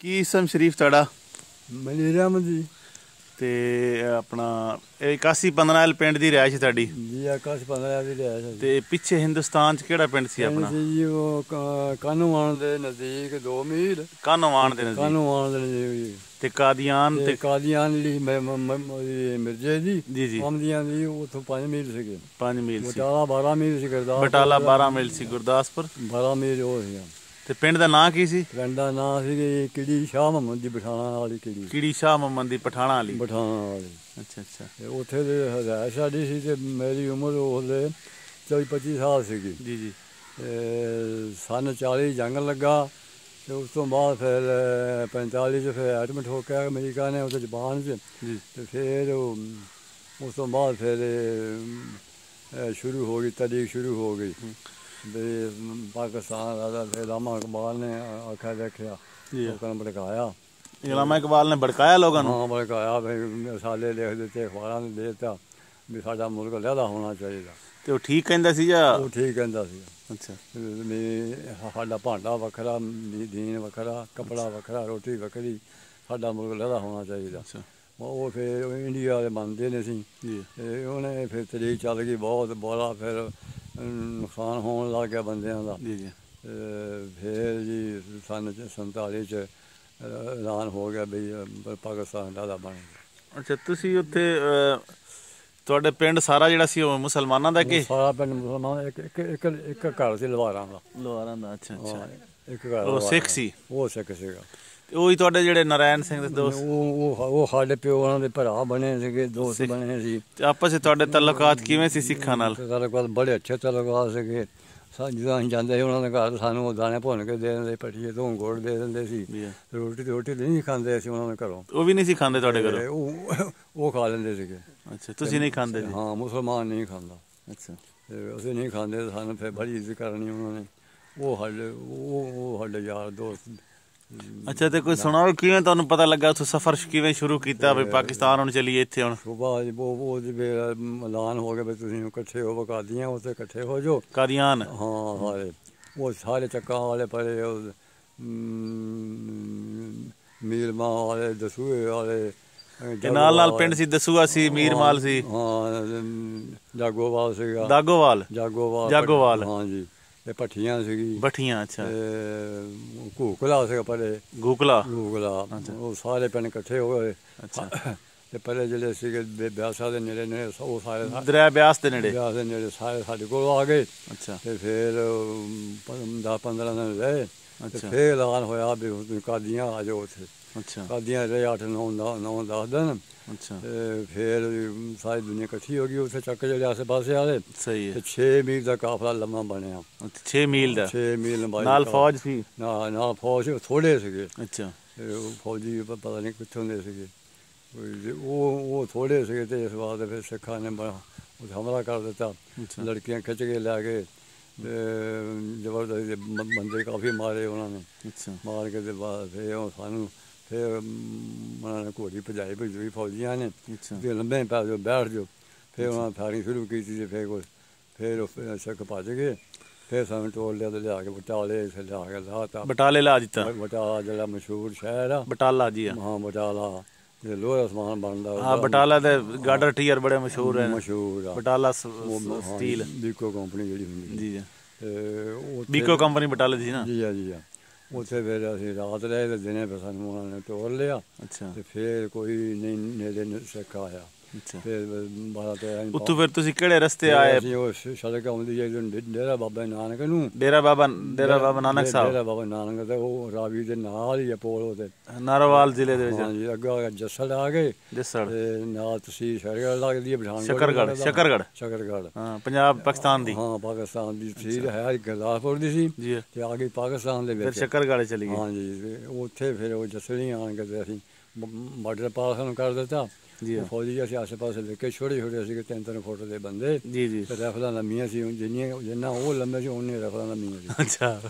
ਕੀ ਇਸਮ ਸ਼ਰੀਫ ਤੁਹਾਡਾ? ਮਨੀਰ ਅਹਿਮਦ ਜੀ। ਤੇ ਆਪਣਾ 8115 ਪਿੰਡ ਦੀ ਰਿਹਾਇਸ਼ ਤੁਹਾਡੀ ਜੀ 8115 ਦੀ ਰਿਹਾਇਸ਼ ਤੇ ਪਿੱਛੇ ਹਿੰਦੁਸਤਾਨ ਚ ਕਿਹੜਾ ਪਿੰਡ ਸੀ ਆਪਣਾ? ਜੀ ਉਹ ਕਾਨੂੰਵਾਨ ਦੇ ਨਜ਼ਦੀਕ 2 ਮੀਲ ਕਾਨੂੰਵਾਨ ਦੇ ਨਜ਼ਦੀਕ। ਕਾਨੂੰਵਾਨ ਦੇ ਨਜ਼ਦੀਕ ਤੇ ਕਾਦੀਆਨ ਤੇ ਕਾਦੀਆਨ ਜਿਹੜੀ ਮਿਰਜ਼ੇ ਦੀ ਜੀ ਜੀ ਆਮਦੀਆਂ ਦੀ ਉੱਥੋਂ 5 ਮੀਲ ਸੀਗੇ। 5 ਮੀਲ ਸੀ। ਬਟਾਲਾ 12 ਮੀਲ ਸੀ। ਬਟਾਲਾ 12 ਮੀਲ ਸੀ। ਗੁਰਦਾਸਪੁਰ 12 ਮੀਲ ਉਹ ਸੀ। ਤੇ ਪਿੰਡ ਦਾ ਨਾਂ ਕੀ ਸੀ? ਪਿੰਡ ਦਾ ਨਾਂ ਸੀ ਕਿੜੀ ਸ਼ਾਹ ਮੁਹੰਮਦ ਦੀ ਪਠਾਣਾ ਵਾਲੀ ਕਿੜੀ ਸ਼ਾਹ ਮੁਹੰਮਦ ਦੀ ਪਠਾਣਾ ਵਾਲੀ। ਵਾਲੀ। ਅੱਛਾ ਅੱਛਾ। ਤੇ ਉੱਥੇ ਦੇ ਰਿਹਾਇਸ਼ ਸਾਡੀ ਸੀ ਤੇ ਮੇਰੀ ਉਮਰ ਉਹਦੇ 24-25 ਸਾਲ ਸੀਗੀ ਜੀ ਜੀ। ਸੰਨ 40 ਜੰਗ ਲੱਗਾ ਤੇ ਉਸ ਤੋਂ ਬਾਅਦ ਫਿਰ 45 ਚ ਫਿਰ ਐਡਮਿਟ ਹੋ ਕੇ ਅਮਰੀਕਾ ਨੇ ਉੱਥੇ ਜਪਾਨ 'ਚ ਤੇ ਫਿਰ ਉਸ ਤੋਂ ਬਾਅਦ ਫਿਰ ਸ਼ੁਰੂ ਹੋ ਗਈ ਤਰੀਕ ਸ਼ੁਰੂ ਹੋ ਗਈ ਵੀ ਪਾਕਿਸਤਾਨ ਦਾ। ਫਿਰ ਇਲਾਮਾ ਇਕਬਾਲ ਨੇ ਆਖਿਆ ਦੇਖਿਆ ਲੋਕਾਂ ਨੇ ਭੜਕਾਇਆ। ਇਲਾਮਾ ਇਕਬਾਲ ਨੇ ਭੜਕਾਇਆ ਲੋਕਾਂ ਨੂੰ? ਹਾਂ ਭੜਕਾਇਆ। ਵੀ ਰਸਾਲੇ ਲਿਖ ਦਿੱਤੇ, ਅਖਬਾਰਾਂ ਨੇ ਦੇ ਦਿੱਤਾ ਵੀ ਸਾਡਾ ਮੁਲਕ ਲਹਿਦਾ ਹੋਣਾ ਚਾਹੀਦਾ। ਤੇ ਉਹ ਠੀਕ ਕਹਿੰਦਾ ਸੀ ਜਾਂ? ਉਹ ਠੀਕ ਕਹਿੰਦਾ ਸੀ। ਅੱਛਾ। ਵੀ ਸਾਡਾ ਭਾਂਡਾ ਵੱਖਰਾ, ਦੀਨ ਵੱਖਰਾ, ਕੱਪੜਾ ਵੱਖਰਾ, ਰੋਟੀ ਵੱਖਰੀ, ਸਾਡਾ ਮੁਲਕ ਲਹਿਦਾ ਹੋਣਾ ਚਾਹੀਦਾ। ਉਹ ਫਿਰ ਇੰਡੀਆ ਵਾਲੇ ਮੰਨਦੇ ਨੇ ਸੀ ਤੇ ਉਹਨੇ ਫਿਰ ਤਰੀਕ ਚੱਲ ਗਈ ਬਹੁਤ ਬੜਾ। ਫਿਰ ਨੁਕਸਾਨ ਹੋਣ ਲੱਗ ਗਿਆ ਬੰਦਿਆਂ ਦਾ। ਫਿਰ ਜੀ ਸੰਨ 47 ਚ ਐਲਾਨ ਹੋ ਗਿਆ ਵੀ ਪਾਕਿਸਤਾਨ ਲਹਿਦਾ ਬਣ ਗਿਆ। ਅੱਛਾ। ਤੁਸੀਂ ਉੱਥੇ ਤੁਹਾਡੇ ਪਿੰਡ ਸਾਰਾ ਜਿਹੜਾ ਸੀ ਉਹ ਮੁਸਲਮਾਨਾਂ ਦਾ ਕਿ? ਸਾਰਾ ਪਿੰਡ ਮੁਸਲਮਾਨ। ਇੱਕ ਘਰ ਸੀ ਲਵਾਰਾਂ ਦਾ। ਲਵਾਰਾਂ ਦਾ। ਅੱਛਾ ਅੱਛਾ। ਇੱਕ ਘਰ ਉਹ ਸਿੱਖ ਸੀ? ਉਹ ਸਿੱਖ ਸੀਗਾ। ਉਹੀ ਤੁਹਾਡੇ ਜਿਹੜੇ ਨਾਰਾਇਣ ਸਿੰਘ ਦੇ ਦੋਸਤ? ਉਹ ਸਾਡੇ ਪਿਓ ਉਹਨਾਂ ਦੇ ਭਰਾ ਬਣੇ ਸੀਗੇ, ਦੋਸਤ ਬਣੇ ਸੀ। ਤੇ ਆਪਸ ਵਿੱਚ ਤੁਹਾਡੇ ਤਾਲੁਕਾਤ ਕਿਵੇਂ ਸੀ ਸਿੱਖਾਂ ਨਾਲ? ਤਾਲੁਕਾਤ ਬੜੇ ਅੱਛੇ ਤਾਲੁਕਾਤ ਸੀਗੇ। ਜਦੋਂ ਅਸੀਂ ਜਾਂਦੇ ਸੀ ਉਹਨਾਂ ਦੇ ਘਰ ਸਾਨੂੰ ਉਹ ਦਾਣੇ ਭੁੰਨ ਕੇ ਦੇ ਦਿੰਦੇ, ਪੱਠੀਏ ਤੋਂ ਗੁੜ ਦੇ ਦਿੰਦੇ ਸੀ। ਰੋਟੀ ਤੇ ਨਹੀਂ ਖਾਂਦੇ ਅਸੀਂ ਉਹਨਾਂ ਦੇ ਘਰੋਂ। ਉਹ ਵੀ ਨਹੀਂ ਸੀ ਖਾਂਦੇ ਤੁਹਾਡੇ ਘਰੋਂ? ਉਹ ਖਾ ਲੈਂਦੇ ਸੀਗੇ। ਅੱਛਾ। ਤੁਸੀਂ ਨਹੀਂ ਖਾਂਦੇ? ਹਾਂ, ਮੁਸਲਮਾਨ ਨਹੀਂ ਖਾਂਦਾ। ਅੱਛਾ। ਤੇ ਅਸੀਂ ਨਹੀਂ ਖਾਂਦੇ। ਸਾਨੂੰ ਫਿਰ ਬੜੀ ਇੱਜ਼ਤ ਕਰਨੀ ਉਹਨਾਂ ਨੇ। ਉਹ ਸਾਡੇ ਯਾਰ ਦੋਸਤ। ਅੱਛਾ। ਤੇ ਕੋਈ ਸੁਣਾਓ ਕਿਵੇਂ ਤੁਹਾਨੂੰ ਪਤਾ ਲੱਗਾ ਉੱਥੋਂ ਸਫ਼ਰ ਕਿਵੇਂ ਸ਼ੁਰੂ ਕੀਤਾ ਵੀ ਪਾਕਿਸਤਾਨ ਹੁਣ ਚੱਲੀਏ ਇੱਥੇ? ਹੁਣ ਸੁਬਾਹ ਐਲਾਨ ਹੋ ਗਿਆ ਵੀ ਤੁਸੀਂ ਇਕੱਠੇ ਹੋ ਕਾਦੀਆਂ ਉੱਥੇ ਇਕੱਠੇ ਹੋ ਜਾਓ। ਕਾਦੀਆਨ? ਹਾਂ ਸਾਰੇ। ਉਹ ਸਾਰੇ ਚੱਕਾਂ ਵਾਲੇ ਪਰੇ, ਮੀਰਮਾ ਵਾਲੇ, ਦਸੂਏ ਵਾਲੇ। ਨਾਲ ਪਿੰਡ ਸੀ ਦਸੂਆ ਸੀ, ਮੀਰਮਾਲ ਸੀ। ਹਾਂ, ਜਾਗੋਵਾਲ ਸੀਗਾ। ਜਾਗੋਵਾਲ? ਜਾਗੋਵਾਲ ਹਾਂ ਜੀ। ਤੇ ਭੱਠੀਆਂ ਸੀਗੀ। ਭੱਠੀਆਂ। ਅੱਛਾ। ਘੂਕਲਾ ਸੀਗਾ ਪਰੇ। ਘੂਕਲਾ? ਉਹ ਸਾਰੇ ਪਿੰਡ ਇਕੱਠੇ ਹੋਏ। ਅੱਛਾ। ਤੇ ਪਹਿਲੇ ਜਿਹੜੇ ਸੀਗੇ ਬਿਆਸਾ ਦੇ ਨੇੜੇ ਨੇੜੇ ਉਹ ਸਾਰੇ ਦਰਿਆ ਬਿਆਸ ਦੇ ਨੇੜੇ ਸਾਰੇ ਸਾਡੇ ਕੋਲ ਆ ਗਏ। ਅੱਛਾ। ਤੇ ਫਿਰ 10-15 ਦਿਨ ਰਹੇ ਤੇ ਫਿਰ ਐਲਾਨ ਹੋਇਆ ਵੀ ਕਾਦੀਆਂ ਆ ਜਾਓ ਉੱਥੇ। ਅੱਛਾ। ਕਾਦੀਆਂ ਰਹੇ 8-9-10 ਦਿਨ। ਅੱਛਾ। ਤੇ ਫਿਰ ਸਾਰੀ ਦੁਨੀਆ ਇਕੱਠੀ ਹੋ ਗਈ ਉੱਥੇ। ਚੱਕ ਜਿਹੜੇ ਆਸੇ ਪਾਸੇ ਵਾਲੇ। ਸਹੀ ਹੈ। ਤੇ 6 ਮੀਲ ਦਾ ਕਾਫਲਾ ਲੰਮਾ ਬਣਿਆ। 6 ਮੀਲ ਦਾ? 6 ਮੀਲ ਲੰਬਾਈ। ਨਾਲ ਫੌਜ ਸੀ? ਨਾਲ ਫੌਜ ਥੋੜੇ ਸੀਗੇ। ਅੱਛਾ। ਫੌਜੀ ਪਤਾ ਨਹੀਂ ਕਿੱਥੋਂ ਦੇ ਸੀਗੇ। ਉਹ ਥੋੜੇ ਸੀਗੇ ਤੇ ਇਸ ਵਾਸਤੇ ਫਿਰ ਸਿੱਖਾਂ ਨੇ ਉੱਥੇ ਹਮਲਾ ਕਰ ਦਿੱਤਾ। ਲੜਕੀਆਂ ਖਿੱਚ ਕੇ ਲੈ ਗਏ ਤੇ ਜ਼ਬਰਦਸਤੀ ਬੰਦੇ ਕਾਫੀ ਮਾਰੇ ਉਹਨਾਂ ਨੇ। ਮਾਰ ਕੇ ਤੇ ਬਾਅਦ ਫਿਰ ਸਾਨੂੰ ਫਿਰ ਉਹਨਾਂ ਨੇ ਘੋੜੀ ਭਜਾਈ ਭੇਜੀ ਫੌਜੀਆਂ ਨੇ। ਲੰਬੇ ਪੈ ਜਾਓ, ਬੈਠ ਜਾਓ। ਫਿਰ ਉਹਨਾਂ ਨੇ ਫਾਇਰਿੰਗ ਸ਼ੁਰੂ ਕੀਤੀ ਤੇ ਫਿਰ ਸਿੱਖ ਭੱਜ ਗਏ। ਫਿਰ ਸਾਨੂੰ ਟੋਲ ਲਿਆ ਤੇ ਲਿਆ ਕੇ ਬਟਾਲੇ ਲਿਆ ਕੇ ਲਾਤਾ। ਬਟਾਲੇ ਲਾ ਦਿੱਤਾ? ਬਟਾਲਾ ਜਿਹੜਾ ਮਸ਼ਹੂਰ ਸ਼ਹਿਰ ਆ। ਬਟਾਲਾ ਜੀ? ਹਾਂ ਬਟਾਲਾ। ਲੋਹਾ ਸਮਾਨ ਬਣਦਾ। ਹਾਂ ਬਟਾਲਾ ਦੇ ਗਾਡਰ ਟੀਅਰ ਬੜੇ ਮਸ਼ਹੂਰ ਹੈ। ਮਸ਼ਹੂਰ ਆ ਬਟਾਲਾ ਸਟੀਲ। ਬੀਕੋ ਕੰਪਨੀ ਜਿਹੜੀ ਹੁੰਦੀ ਜੀ ਜੀ। ਤੇ ਬੀਕੋ ਕੰਪਨੀ ਬਟਾਲੇ ਦੀ ਨਾ? ਜੀ ਜੀ। ਉੱਥੇ ਫਿਰ ਅਸੀਂ ਰਾਤ ਰਹੇ ਤੇ ਦਿਨੇ ਫਿਰ ਸਾਨੂੰ ਉਹਨਾਂ ਨੇ ਟੋਲ ਲਿਆ। ਅੱਛਾ। ਤੇ ਫਿਰ ਕੋਈ ਨਹੀਂ ਨੇੜੇ ਸਿੱਖ ਆਇਆ। ਫਿਰ 12-13 ਉੱਥੋਂ ਫਿਰ ਤੁਸੀਂ ਕਿਹੜੇ ਰਸਤੇ ਆਏ? ਉਹ ਸੜਕ ਆਉਂਦੀ ਹੈ ਡੇਰਾ ਬਾਬਾ ਨਾਨਕ ਨੂੰ। ਡੇਰਾ ਬਾਬਾ ਨਾਨਕ ਸਾਹਿਬ? ਡੇਰਾ ਬਾਬਾ ਨਾਨਕ ਤੇ ਉਹ ਰਾਵੀ ਦੇ ਨਾਲ ਹੀ ਹੈ ਪੁਲ ਉਹਦੇ। ਨਾਰੋਵਾਲ ਜ਼ਿਲ੍ਹੇ ਦੇ ਵਿੱਚ? ਹਾਂਜੀ। ਅੱਗਾ ਜੱਸੜ ਆ ਗਏ। ਜੱਸੜ ਤੇ ਨਾਲ ਤਹਿਸੀਲ ਸ਼ਹਿਰਗੜ੍ਹ ਲੱਗਦੀ ਹੈ ਪਠਾਨਕੋਟ। ਸ਼ਕਰਗੜ੍ਹ? ਹਾਂ ਪੰਜਾਬ ਪਾਕਿਸਤਾਨ ਦੀ? ਹਾਂ ਪਾਕਿਸਤਾਨ ਦੀ ਤਹਿਸੀਲ ਹੈ। ਗੁਰਦਾਸਪੁਰ ਦੀ ਸੀ ਤੇ ਆ ਗਈ ਪਾਕਿਸਤਾਨ ਦੇ ਵਿੱਚ। ਫਿਰ ਸ਼ਕਰਗੜ੍ਹ ਚਲੀ ਗਈ? ਹਾਂਜੀ। ਉੱਥੇ ਫਿਰ ਉਹ ਜੱਸੜੀ ਆਣ ਕੇ ਤੇ ਅਸੀਂ ਬਾਰਡਰ ਪਾਸ ਕਰ ਦਿੱਤਾ। ਫੌਜੀ ਅਸੀਂ ਆਸੇ ਪਾਸੇ ਵੇਖੇ ਛੋਟੇ ਸੀਗੇ 3-3 ਫੁੱਟ ਦੇ ਬੰਦੇ। ਜੀ ਜੀ। ਤੇ ਰਫਲਾਂ ਲੰਮੀਆਂ ਸੀ ਜਿੰਨਾ ਉਹ ਲੰਮੇ ਸੀ ਉਨੇ ਰਫਲਾਂ ਲੰਮੀਆਂ ਸੀ। ਅੱਛਾ।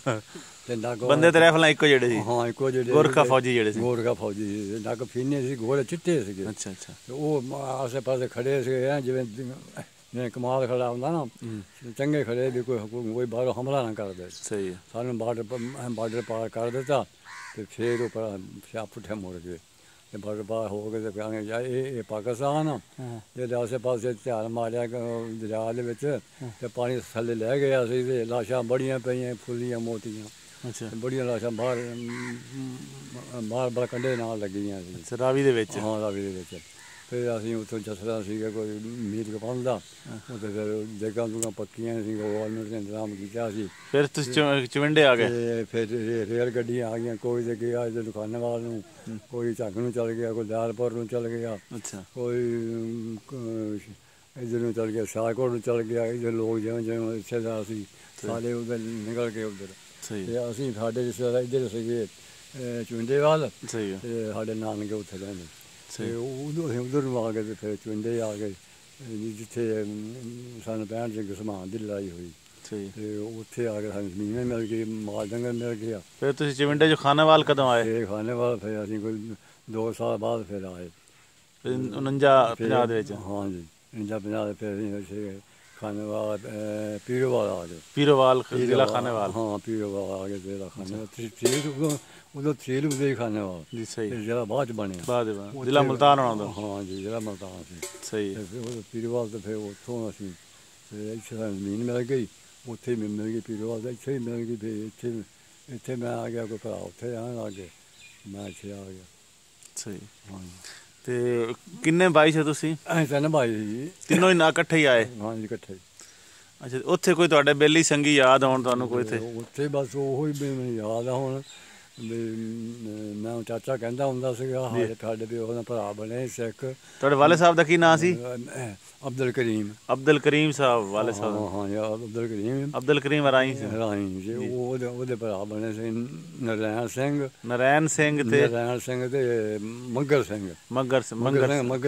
ਤੇ ਬੰਦੇ ਤੇ ਰਫਲਾਂ ਇੱਕੋ ਜਿਹੜੇ ਸੀ? ਹਾਂ ਇੱਕੋ ਜਿਹੜੇ। ਗੋਰਖਾ ਫੌਜੀ ਜਿਹੜੇ ਸੀ? ਗੋਰਖਾ ਫੌਜੀ ਸੀ। ਨੱਕ ਫੀਨੇ ਸੀ, ਘੋੜੇ ਚਿੱਟੇ ਸੀਗੇ। ਅੱਛਾ ਅੱਛਾ। ਤੇ ਉਹ ਆਸੇ ਪਾਸੇ ਖੜੇ ਸੀਗੇ ਜਿਵੇਂ ਕਮਾਲ ਖੜਾ ਹੁੰਦਾ ਨਾ, ਚੰਗੇ ਖੜੇ ਵੀ ਕੋਈ ਬਾਹਰੋਂ ਹਮਲਾ ਨਾ ਕਰਦੇ। ਸਹੀ ਹੈ। ਸਾਨੂੰ ਬਾਰਡਰ ਪਾਰ ਕਰ ਦਿੱਤਾ ਤੇ ਫਿਰ ਉਹ ਪਰ ਪੁੱਠੇ ਮੁੜ ਗਏ ਤੇ ਬਰਬਾਦ ਹੋ ਗਏ ਤੇ ਕਹਿੰਦੇ ਯਾਰ ਇਹ ਪਾਕਿਸਤਾਨ ਆ। ਇਹਦੇ ਆਸੇ ਪਾਸੇ ਧਿਆਨ ਮਾਰਿਆ ਦਰਿਆ ਦੇ ਵਿੱਚ ਤੇ ਪਾਣੀ ਥੱਲੇ ਲੈ ਗਿਆ ਸੀ ਤੇ ਲਾਸ਼ਾਂ ਬੜੀਆਂ ਪਈਆਂ ਫੁੱਲੀਆਂ ਮੋਟੀਆਂ। ਅੱਛਾ, ਬੜੀਆਂ ਲਾਸ਼ਾਂ ਬਾਹਰ ਕੰਢੇ ਨਾਲ ਲੱਗੀਆਂ ਸੀ ਰਾਵੀ ਦੇ ਵਿੱਚ। ਹਾਂ ਰਾਵੀ ਦੇ ਵਿੱਚ। ਫਿਰ ਅਸੀਂ ਉੱਥੋਂ ਜਸਰਾ ਸੀਗਾ ਕੋਈ ਮੀਟ ਕਪਾਉਣ ਦਾ, ਉੱਥੇ ਫਿਰ ਜਗ੍ਹਾ ਜੁਗਾਂ ਪੱਕੀਆਂ ਸੀ, ਗਵਰਨਮੈਂਟ ਨੇ ਇੰਤਜ਼ਾਮ ਕੀਤਾ ਸੀ। ਫਿਰ ਤੁਸੀਂ ਚਵਿੰਡੇ ਆ ਗਏ? ਤੇ ਫਿਰ ਰੇਲ ਗੱਡੀਆਂ ਆ ਗਈਆਂ, ਕੋਈ ਤੇ ਗਿਆ ਇੱਧਰ ਦੁਕਾਨਾਵਾਲ ਨੂੰ, ਕੋਈ ਝੱਗ ਨੂੰ ਚੱਲ ਗਿਆ, ਕੋਈ ਦਿਆਲਪੁਰ ਨੂੰ ਚੱਲ ਗਿਆ, ਅੱਛਾ, ਕੋਈ ਇੱਧਰ ਨੂੰ ਚੱਲ ਗਿਆ, ਸ਼ਾਹਕੋਟ ਨੂੰ ਚੱਲ ਗਿਆ। ਇੱਧਰ ਲੋਕ ਜਿਵੇਂ ਜਿਵੇਂ ਰਿਸ਼ਤੇਦਾਰ ਸੀ ਸਾਰੇ ਉੱਧਰ ਨਿਕਲ ਕੇ ਉੱਧਰ। ਤੇ ਅਸੀਂ ਸਾਡੇ ਰਿਸ਼ਤੇਦਾਰ ਇੱਧਰ ਸੀਗੇ ਚਵਿੰਡੇਵਾਲ, ਸਹੀ ਤੇ ਸਾਡੇ ਨਾਨਕੇ ਉੱਥੇ ਰਹਿੰਦੇ। ਤੇ ਉਦੋਂ ਅਸੀਂ ਉੱਧਰ ਨੂੰ ਆ ਗਏ ਤੇ ਫਿਰ ਚਵਿੰਡੇ ਆ ਗਏ ਜਿੱਥੇ ਸਾਨੂੰ 65 ਚ ਘਸਮਾਨ ਦੀ ਲੜਾਈ ਹੋਈ। ਤੇ ਉੱਥੇ ਆ ਕੇ ਸਾਨੂੰ ਜ਼ਮੀਨ ਮਿਲ ਗਈ, ਮਾਲ ਡੰਗਰ ਮਿਲ ਗਿਆ। ਫਿਰ ਤੁਸੀਂ ਚਵਿੰਡੇ ਚ ਖਾਨੇਵਾਲ ਕਦੋਂ ਆਏ? ਫਿਰ ਖਾਨੇਵਾਲ ਫਿਰ ਅਸੀਂ ਕੋਈ 2 ਸਾਲ ਬਾਅਦ ਫਿਰ ਆਏ 49-50 ਦੇ ਵਿੱਚ। ਹਾਂ ਜੀ 49-50 ਦੇ ਫਿਰ ਅਸੀਂ ਖਾਨੇਵਾਲ ਪੀਰੋਵਾਲ ਆ ਗਏ। ਪੀਰੋਵਾਲ ਜ਼ਿਲ੍ਹਾ ਖਾਨੇਵਾਲ। ਹਾਂ ਪੀਰੋਵਾਲ ਆ ਗਏ ਜ਼ਿਲ੍ਹਾ ਖਾਨੇਵਾਲ। ਉਦੋਂ ਤਹਿਸੀਲ ਹੁੰਦੀ ਖਾਨੇਵਾਲ ਜੀ, ਸਹੀ। ਜਿਹੜਾ ਬਾਅਦ ਚ ਬਣਿਆ ਜ਼ਿਲ੍ਹਾ ਮੁਲਤਾਨ ਹੋਣਾ। ਹਾਂ ਜੀ ਜ਼ਿਲ੍ਹਾ ਮੁਲਤਾਨ ਸੀ, ਸਹੀ। ਫਿਰ ਪੀਰੋਵਾਲ ਤੋਂ ਫਿਰ ਉੱਥੋਂ ਅਸੀਂ ਇੱਥੇ ਸਾਨੂੰ ਜ਼ਮੀਨ ਮਿਲ ਗਈ, ਉੱਥੇ ਹੀ ਮਿਲ ਗਈ ਪੀਰੋਵਾਲ ਦਾ, ਇੱਥੇ ਹੀ ਮਿਲ ਗਈ। ਫਿਰ ਇੱਥੇ ਮੈਂ ਆ ਗਿਆ, ਕੋਈ ਭਰਾ ਉੱਥੇ ਰਹਿਣ ਲੱਗ ਗਏ, ਮੈਂ ਇੱਥੇ ਆ ਗਿਆ। ਸਹੀ। ਹਾਂ ਜੀ। ਤੇ ਕਿੰਨੇ ਭਾਈ ਸੀ ਤੁਸੀਂ? ਅਸੀਂ 3 ਭਾਈ ਸੀ। ਤਿੰਨੋਂ ਹੀ ਨਾ ਇਕੱਠੇ ਹੀ ਆਏ? ਹਾਂ ਜੀ ਇਕੱਠੇ। ਅੱਛਾ, ਉੱਥੇ ਕੋਈ ਤੁਹਾਡੇ ਬੇਲੀ ਸੰਗੀ ਯਾਦ ਆਉਣ ਤੁਹਾਨੂੰ ਕੋਈ? ਉੱਥੇ ਬਸ ਉਹੋ ਹੀ ਮੈਨੂੰ ਯਾਦ ਆ ਹੁਣ ਵੀ ਮੈਂ ਚਾਚਾ ਕਹਿੰਦਾ ਹੁੰਦਾ ਸੀਗਾ ਸਾਡੇ ਵੀ ਉਹਦਾ ਭਰਾ ਬਣੇ ਸਿੱਖ। ਤੁਹਾਡੇ ਵਾਲੇ ਸਾਹਿਬ ਦਾ ਕੀ ਨਾਂ ਸੀ? ਅਬਦੁਲ ਕਰੀਮ। ਅਬਦੁਲ ਕਰੀਮ ਸਾਹਿਬ ਵਾਲੇ ਸਾਹਿਬ? ਹਾਂ ਯਾਰ ਅਬਦੁਲ ਕਰੀਮ। ਅਬਦੁਲ ਕਰੀਮ ਰਾਈ ਸੀ? ਰਾਈ ਜੀ। ਉਹਦੇ ਭਰਾ ਬਣੇ ਸੀ ਨਰੈਣ ਸਿੰਘ। ਨਰੈਣ ਸਿੰਘ ਤੇ ਨਰੈਣ ਸਿੰਘ ਤੇ ਮੱਗਰ ਸਿੰਘ। ਮੱਗਰ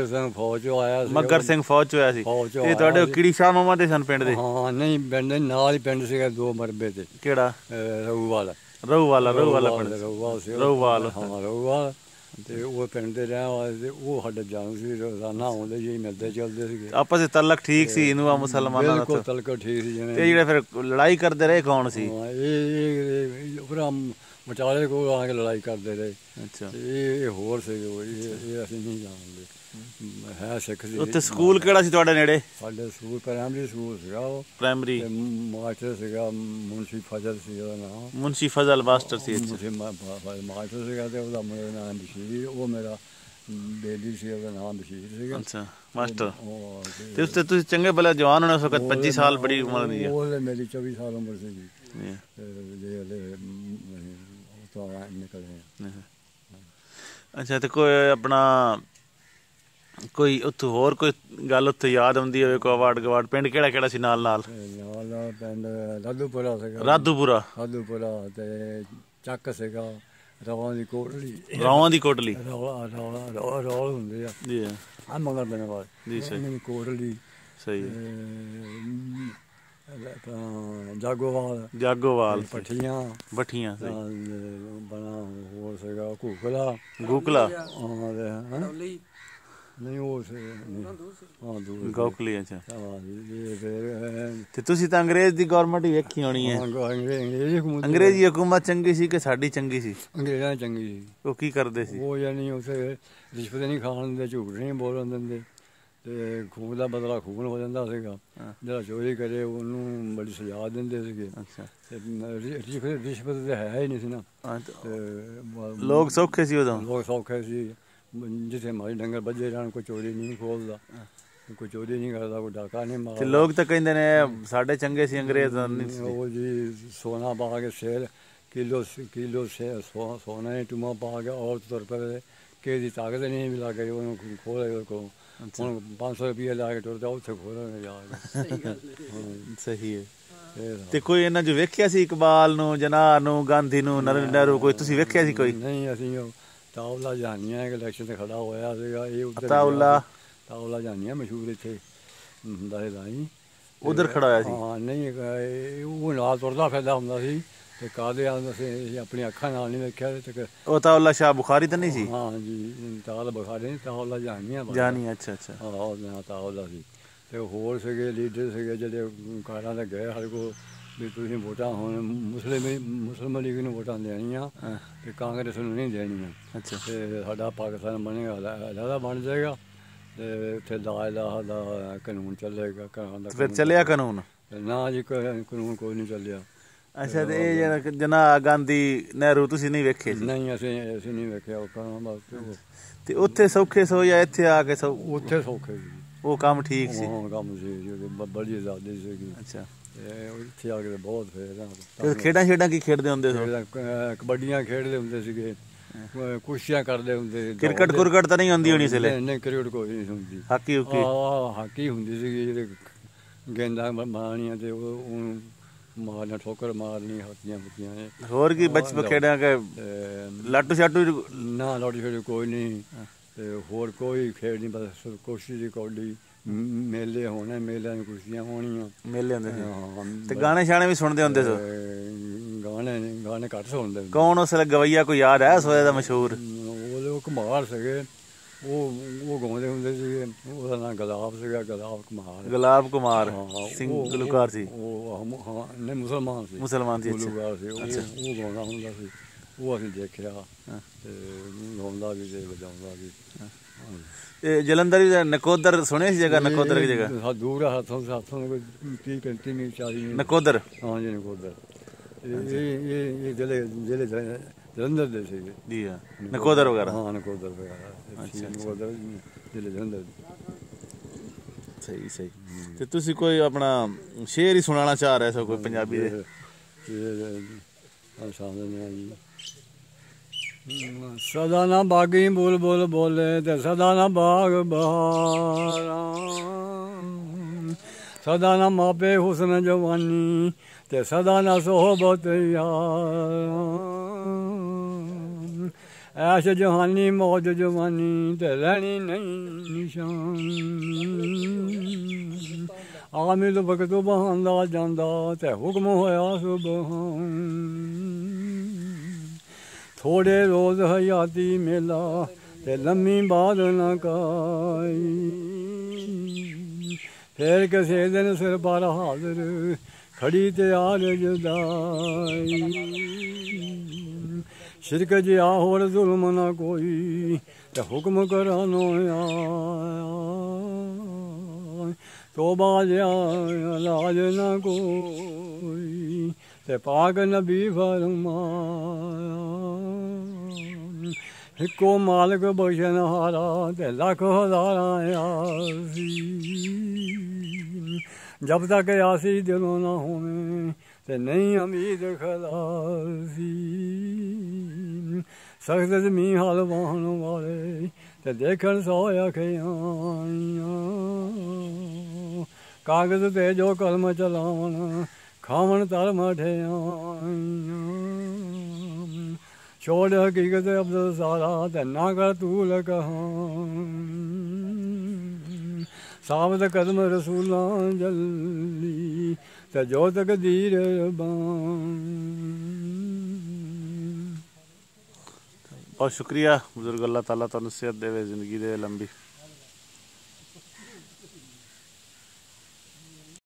ਸਿੰਘ ਫੌਜ ਚੋਂ ਆਇਆ ਸੀ। ਮੱਗਰ ਸਿੰਘ ਫੌਜ ਚ ਹੋਇਆ ਸੀ? ਇਹ ਤੁਹਾਡੇ ਕੀੜੀ ਸ਼ਾਹ ਮਾਮਾ ਦੇ ਸਨ ਪਿੰਡ ਦੇ? ਹਾਂ ਨਹੀਂ, ਪਿੰਡ ਨਾਲ ਹੀ ਪਿੰਡ ਸੀਗਾ 2 ਮਰਬੇ ਤੇ। ਕਿਹੜਾ? ਰਘੂਵਾਲ ਪਿੰਡ। ਰਘੂਵਾਲ। ਹਾਂ ਰਘੂਵਾਲ। ਤੇ ਉਹ ਪਿੰਡ ਦੇ ਰਹਿਣ ਵਾਲੇ ਤੇ ਉਹ ਸਾਡੇ ਜਾਣੂ ਸੀ, ਰੋਜ਼ਾਨਾ ਆਉਂਦੇ ਜੀ, ਮਿਲਦੇ ਚੱਲਦੇ ਸੀਗੇ। ਆਪਸ ਵਿੱਚ ਤਲਕ ਠੀਕ ਸੀ ਹਿੰਦੂਆਂ ਮੁਸਲਮਾਨਾਂ ਦਾ? ਬਿਲਕੁਲ ਤਲਕ ਠੀਕ ਸੀ। ਤੇ ਜਿਹੜੇ ਫਿਰ ਲੜਾਈ ਕਰਦੇ ਰਹੇ ਕੌਣ ਸੀ? ਇਹ ਵਿਚਾਲੇ ਕੋਲ ਆ ਕੇ ਲੜਾਈ ਕਰਦੇ ਰਹੇ। ਅੱਛਾ। ਇਹ ਹੋਰ ਸੀਗੇ, ਇਹ ਅਸੀਂ ਨਹੀਂ ਜਾਣਦੇ। ਹੈ ਸਿੱਖ ਸੀ। ਉੱਥੇ ਸਕੂਲ ਕਿਹੜਾ ਸੀ ਤੁਹਾਡੇ ਨੇੜੇ? ਸਾਡੇ ਸਕੂਲ ਪ੍ਰਾਇਮਰੀ ਸਕੂਲ ਸੀਗਾ ਉਹ। ਪ੍ਰਾਇਮਰੀ? ਮਾਸਟਰ ਸੀਗਾ ਮੁਨਸ਼ੀ ਫਜ਼ਲ ਸੀ ਉਹਦਾ ਨਾਮ। ਮੁਨਸ਼ੀ ਫਜ਼ਲ ਮਾਸਟਰ ਸੀ? ਮਾਸਟਰ ਸੀਗਾ ਤੇ ਉਹਦਾ ਮੇਰਾ ਨਾਮ ਬਸ਼ੀਰ, ਉਹ ਮੇਰਾ ਬੇਲੀ ਸੀ, ਉਹਦਾ ਨਾਮ ਬਸ਼ੀਰ ਸੀਗਾ। ਅੱਛਾ ਮਾਸਟਰ। ਤੇ ਉਸ ਤੇ ਤੁਸੀਂ ਚੰਗੇ ਭਲੇ ਜਵਾਨ ਹੋਣੇ ਉਸ ਵਕਤ? 25 ਸਾਲ ਬੜੀ ਉਮਰ ਨਹੀਂ ਹੈ? ਉਹ ਮੇਰੀ 24 ਸਾਲ ਉਮਰ ਸੀਗੀ ਤੋਂ ਨਿਕਲੇ। ਅੱਛਾ। ਤੇ ਕੋਈ ਆਪਣਾ ਕੋਈ ਉੱਥੇ ਹੋਰ ਕੋਈ ਗੱਲ ਉੱਥੇ ਯਾਦ ਆਉਂਦੀ ਹੋਵੇ, ਕੋਈ ਅਵਾਰਡ ਗਵਾਰਡ? ਪਿੰਡ ਕਿਹੜਾ ਕਿਹੜਾ ਸੀ ਨਾਲ ਨਾਲ? ਪਿੰਡ ਰਾਧੂਪੁਰਾ ਸੀਗਾ। ਰਾਧੂਪੁਰਾ ਤੇ ਚੱਕ ਸੀਗਾ, ਰੌਲਾਂ ਦੀ ਕੋਟਲੀ। ਰੌਲਾਂ ਦੀ ਕੋਟਲੀ? ਰੌਲ ਹੁੰਦੇ ਆ ਜੀ, ਆ ਮਗਰ ਪਿੰਡ ਵਾਲੇ ਜੀ। ਸਹੀ। ਕੋਟਲੀ। ਸਹੀ। ਜਾਗੋਵਾਲ ਭੱਠੀਆਂ ਸਹੀ। ਹੋਰ ਸੀਗਾ ਗੂਕਲਾ। ਨਹੀਂ ਉਹ ਗੋਕਲੀ। ਅੱਛਾ। ਤੇ ਤੁਸੀਂ ਤਾਂ ਅੰਗਰੇਜ਼ ਦੀ ਗਵਰਨਮੈਂਟ ਹੀ ਵੇਖੀ ਹੋਣੀ ਹੈ? ਅੰਗਰੇਜ਼ੀ ਹਕੂਮਤ ਚੰਗੀ ਸੀ ਕਿ ਸਾਡੀ ਚੰਗੀ ਸੀ? ਅੰਗਰੇਜ਼ਾਂ ਚੰਗੀ ਸੀ। ਉਹ ਕੀ ਕਰਦੇ ਸੀ? ਉਹ ਯਾਨੀ ਉੱਥੇ ਰਿਸ਼ਵਤ ਨਹੀਂ ਖਾਣ ਦਿੰਦੇ, ਝੂਠ ਨਹੀਂ ਬੋਲਣ ਦਿੰਦੇ, ਤੇ ਖੂਨ ਦਾ ਬਦਲਾ ਖੂਨ ਹੋ ਜਾਂਦਾ ਸੀਗਾ। ਜਿਹੜਾ ਚੋਰੀ ਕਰੇ ਉਹਨੂੰ ਬੜੀ ਸਜ਼ਾ ਦਿੰਦੇ ਸੀਗੇ। ਅੱਛਾ। ਰਿਸ਼ਵਤ ਤਾਂ ਹੈ ਹੀ ਨਹੀਂ ਸੀ ਨਾ। ਲੋਕ ਸੌਖੇ ਸੀ ਉਦੋਂ? ਲੋਕ ਸੌਖੇ ਸੀ, ਜਿੱਥੇ ਮਾਰੀ ਡੰਗਰ ਬੱਝੇ ਜਾਣ, ਕੋਈ ਚੋਰੀ ਨਹੀਂ ਖੋਲਦਾ, ਕੋਈ ਚੋਰੀ ਨਹੀਂ ਕਰਦਾ, ਕੋਈ ਡਾਕਾ ਨਹੀਂ ਮਾਰਦਾ। ਲੋਕ ਤਾਂ ਕਹਿੰਦੇ ਨੇ ਸਾਡੇ ਚੰਗੇ ਸੀ ਅੰਗਰੇਜ਼। ਉਹ ਜੀ ਸੋਨਾ ਪਾ ਕੇ ਸੇਲ ਕਿਲੋ ਸੋਨਾ ਨੇ ਟੂਮਾ ਪਾ ਕੇ ਔਰਤ ਤੁਰ ਪਏ, ਕਿਸੇ ਦੀ ਤਾਕਤ ਨਹੀਂ ਵੀ ਲੱਗ ਗਈ ਉਹਨੂੰ ਖੋਲੇ ਕੋਲ। ਹੁਣ 500 ਰੁਪਏ ਲਾ ਕੇ ਟੁਰਦਾ, ਉੱਥੇ ਖੋਲਣਗੇ ਜਾ ਕੇ। ਸਹੀ ਹੈ। ਤੇ ਕੋਈ ਇਹਨਾਂ ਜੋ ਵੇਖਿਆ ਸੀ ਇਕਬਾਲ ਨੂੰ, ਜਨਾਰ ਨੂੰ, ਗਾਂਧੀ ਨੂੰ, ਨਹਿਰੂ, ਕੋਈ ਤੁਸੀਂ ਵੇਖਿਆ ਸੀ ਕੋਈ? ਨਹੀਂ, ਅਸੀਂ ਤਾਉਲਾ ਜਾਨੀਆਂ ਇਲੈਕਸ਼ਨ ਤੇ ਖੜਾ ਹੋਇਆ ਸੀਗਾ। ਇਹ ਤਾਉਲਾ ਜਾਨੀਆਂ ਮਸ਼ਹੂਰ ਇੱਥੇ ਹੁੰਦਾ ਸੀ ਲਾਈ, ਉਧਰ ਖੜਾ ਹੋਇਆ ਸੀ? ਹਾਂ ਨਹੀਂ, ਉਹ ਨਾਲ ਤੁਰਦਾ ਫਿਰਦਾ ਹੁੰਦਾ ਸੀ ਤੇ ਕਾਹਦੇ ਆਉਂਦਾ ਸੀ, ਆਪਣੀ ਅੱਖਾਂ ਨਾਲ ਨਹੀਂ ਵੇਖਿਆ। ਉਹ ਤਾਉਲਾ ਸ਼ਾਹ ਬੁਖਾਰੀ ਤਾਂ ਨਹੀਂ ਸੀ? ਹਾਂ ਜੀ, ਤਾਉਲਾ ਬੁਖਾਰੀ ਨਹੀਂ, ਤਾਉਲਾ ਜਾਨੀਆਂ। ਅੱਛਾ ਅੱਛਾ। ਹਾਂ ਤਾਉਲਾ ਸੀ। ਤੇ ਹੋਰ ਸੀਗੇ ਲੀਡਰ ਸੀਗੇ ਜਿਹੜੇ ਕਾਰਾਂ ਤੇ ਗਏ ਸਾਡੇ ਕੋਲ, ਵੀ ਤੁਸੀਂ ਵੋਟਾਂ ਹੁਣ ਮੁਸਲਿਮ ਲੀਗ ਨੂੰ ਵੋਟਾਂ ਦੇਣੀਆਂ ਤੇ ਕਾਂਗਰਸ ਨੂੰ ਨਹੀਂ ਦੇਣੀਆਂ। ਅੱਛਾ। ਤੇ ਸਾਡਾ ਪਾਕਿਸਤਾਨ ਬਣੇਗਾ, ਅਲੱਗਾ ਬਣ ਜਾਏਗਾ ਤੇ ਉੱਥੇ ਲਾ ਇਲਾਹਾ ਦਾ ਕਾਨੂੰਨ ਚੱਲੇਗਾ। ਫਿਰ ਚੱਲਿਆ ਕਾਨੂੰਨ? ਨਾ ਜੀ, ਕਾਨੂੰਨ ਕੋਈ ਨਹੀਂ ਚੱਲਿਆ। ਅੱਛਾ। ਤੇ ਇਹ ਜਿਹੜਾ ਜਨਾਬ ਗਾਂਧੀ ਨਹਿਰੂ ਤੁਸੀਂ ਨਹੀਂ ਵੇਖੇ ਸੀ? ਨਹੀਂ, ਅਸੀਂ ਨਹੀਂ ਵੇਖਿਆ ਉਹ ਕੰਮ ਬਸ। ਤੇ ਉੱਥੇ ਸੌਖੇ ਸੋ ਜਾਂ ਇੱਥੇ ਆ ਕੇ ਉੱਥੇ ਸੌਖੇ ਸੀ, ਉਹ ਕੰਮ ਠੀਕ ਸੀ? ਹਾਂ ਕੰਮ ਸੀ, ਬੜੀ ਆਜ਼ਾਦੀ ਸੀਗੀ। ਅੱਛਾ। ਇੱਥੇ ਆ ਕੇ ਬਹੁਤ ਫਿਰ ਖੇਡਾਂ ਕੀ ਖੇਡਦੇ ਹੁੰਦੇ ਸੀ? ਕਬੱਡੀਆਂ ਖੇਡਦੇ ਹੁੰਦੇ ਸੀਗੇ, ਕੁਸ਼ਤੀਆਂ ਕਰਦੇ ਹੁੰਦੇ ਸੀ। ਕ੍ਰਿਕਟ ਤਾਂ ਨਹੀਂ ਹੁੰਦੀ ਹੋਣੀ ਇਸ ਵੇਲੇ? ਨਹੀਂ, ਕ੍ਰਿਕਟ ਕੋਈ ਨਹੀਂ ਹੁੰਦੀ। ਹਾਕੀ ਹੁੰਦੀ ਸੀਗੀ, ਜਿਹੜੇ ਗੇਂਦਾਂ ਮਾਰਨੀਆਂ ਤੇ ਉਹਨੂੰ ਮਾਰਨਾ, ਠੋਕਰ ਮਾਰਨੀ, ਹਾਕੀਆਂ ਫੁਕੀਆਂ ਨੇ। ਹੋਰ ਕੀ ਬਚਪਨ ਖੇਡਾਂ ਕੇ ਲਾਟੂ ਸ਼ਾਟੂ? ਨਾ, ਲਾਟੂ ਸ਼ਾਟੂ ਕੋਈ ਨਹੀਂ ਤੇ ਹੋਰ ਕੋਈ ਖੇਡ ਨਹੀਂ, ਬਸ ਕੁਸ਼ਤੀ ਦੀ ਕੌਡੀ। ਮੇਲੇ ਹੋਣੇ, ਮੇਲਿਆਂ ਦੀ ਕੁਸ਼ਤੀਆਂ ਹੋਣੀਆਂ, ਮੇਲੇ ਹੁੰਦੇ ਸੀ। ਤੇ ਗਾਣੇ ਸ਼ਾਣੇ ਵੀ ਸੁਣਦੇ ਹੁੰਦੇ ਸੋ? ਗਾਣੇ ਘੱਟ ਸੁਣਦੇ। ਕੌਣ ਉਸ ਵੇਲੇ ਗਵਈਆ ਕੋਈ ਯਾਦ ਹੈ ਸੋਏ ਦਾ ਮਸ਼ਹੂਰ? ਉਹ ਕੁਮਾਰ ਸੀਗੇ, ਉਹ ਗਾਉਂਦੇ ਹੁੰਦੇ ਸੀਗੇ। ਉਹਦਾ ਨਾਂ ਗੁਲਾਬ ਸੀਗਾ, ਗੁਲਾਬ ਕੁਮਾਰ। ਗੁਲਾਬ ਕੁਮਾਰ ਸਿੰਘ ਗੁਲੂਕਾਰ ਸੀ? ਉਹ ਨਹੀਂ, ਮੁਸਲਮਾਨ ਸੀ। ਗੁਲੂਕਾਰ ਸੀ। ਉਹ ਗਾਉਂਦਾ ਹੁੰਦਾ ਸੀ, ਉਹ ਅਸੀਂ ਦੇਖਿਆ ਤੇ ਗਾਉਂਦਾ ਵੀ ਤੇ ਵਜਾਉਂਦਾ ਵੀ। ਜਲੰਧਰ ਵੀ ਨਕੋਦਰ ਸੁਣਿਆ ਸੀ ਜਗ੍ਹਾ? ਨਕੋਦਰ ਕੀ ਜਗ੍ਹਾ? ਦੂਰ ਆ, ਹੱਥੋਂ 30 35 40। ਨਕੋਦਰ? ਹਾਂ ਜੀ, ਨਕੋਦਰ। ਇਹ ਜ਼ਿਲ੍ਹੇ ਜਲੰਧਰ ਦੇ ਸੀਗੇ ਜੀ। ਹਾਂ, ਨਕੋਦਰ ਵਗੈਰਾ? ਹਾਂ, ਨਕੋਦਰ ਵਗੈਰਾ। ਅੱਛਾ, ਨਕੋਦਰ ਜ਼ਿਲ੍ਹੇ ਜਲੰਧਰ। ਸਹੀ ਸਹੀ। ਤੇ ਤੁਸੀਂ ਕੋਈ ਆਪਣਾ ਸ਼ੇਰ ਹੀ ਸੁਣਾਉਣਾ ਚਾਹ ਰਹੇ ਸੋ, ਕੋਈ ਪੰਜਾਬੀ ਦੇ? ਸਾਹਮਣੇ ਜੀ, ਸਦਾ ਨਾ ਬਾਗੀ ਬੁਲਬੁਲ ਬੋਲੇ ਤੇ ਸਦਾ ਨਾ ਬਾਗ ਬਹਾਰਾਂ, ਸਦਾ ਨਾ ਮਾਪੇ ਹੁਸਨ ਜਵਾਨੀ ਤੇ ਸਦਾ ਨਾ ਸੋਹਬਤ ਯਾਰਾਂ, ਐਸ਼ ਜਹਾਨੀ ਮੌਜ ਜਵਾਨੀ ਤੇ ਰਹਿਣੀ ਨਹੀਂ ਨਿਸ਼ਾਨ, ਆਮਿਦ ਵਕਤ ਬਹਾਂਦਾ ਜਾਂਦਾ ਤੇ ਹੁਕਮ ਹੋਇਆ ਸੁਬਹਾਨ, ਥੋੜੇ ਰੋਜ਼ ਹਯਾਤੀ ਮੇਲਾ ਤੇ ਲੰਮੀ ਬਾਦ ਨਾ ਕਾਈ, ਫਿਰ ਕਿਸੇ ਦਿਨ ਸਿਰ ਪਰ ਹਾਜ਼ਰ ਖੜੀ ਤਿਆਰ ਜੁਦਾਈ, ਸ਼ਿਰਕ ਜਿਹਾ ਹੋਰ ਜ਼ੁਲਮ ਨਾ ਕੋਈ ਤੇ ਹੁਕਮ ਕਰਾਨੋ ਆਇਆ, ਤੋਬਾ ਜਿਹਾ ਇਲਾਜ ਨਾ ਕੋਈ ਤੇ ਪਾਕ ਨਬੀ ਫਰਮਾਇਆ, ਇੱਕੋ ਮਾਲਕ ਬਖਸ਼ਣ ਹਾਰਾ ਤੇ ਲੱਖ ਹਜ਼ਾਰਾਂ ਆਸੀ, ਜਬ ਤੱਕ ਆਸੀ ਦਿਲੋਂ ਨਾ ਹੋਵੇ ਤੇ ਨਹੀਂ ਉਮੀਦ ਖਲਾਸੀ, ਸਖਤ ਜ਼ਮੀਨ ਹਾਲ ਵਾਹਣ ਵਾਲੇ ਤੇ ਦੇਖਣ ਸੌ ਅੱਖਾਂ, ਕਾਗਜ਼ ਤੇ ਜੋ ਕਲਮ ਚਲਾਵਣ ਖਾਵਣ ਧਰਮ ਠਿਆਈਆਂ, ਛੋੜ ਹਕੀਕਤ ਅਬਦੁਲ ਸਾਰਾ ਤੇ ਨਾ ਕਰ ਤੂਲ ਕਹਾਂ, ਸਾਬਤ ਕਦਮ ਰਸੂਲਾਂ ਜੱਲੀ ਤੇ ਜੋ ਤਕਦੀਰ ਰਬਾਨ। ਬਹੁਤ ਸ਼ੁਕਰੀਆ ਬਜ਼ੁਰਗ, ਅੱਲਾਹ ਤਾਲਾ ਤੁਹਾਨੂੰ ਸਿਹਤ ਦੇਵੇ, ਜ਼ਿੰਦਗੀ ਦੇ ਲੰਬੀ।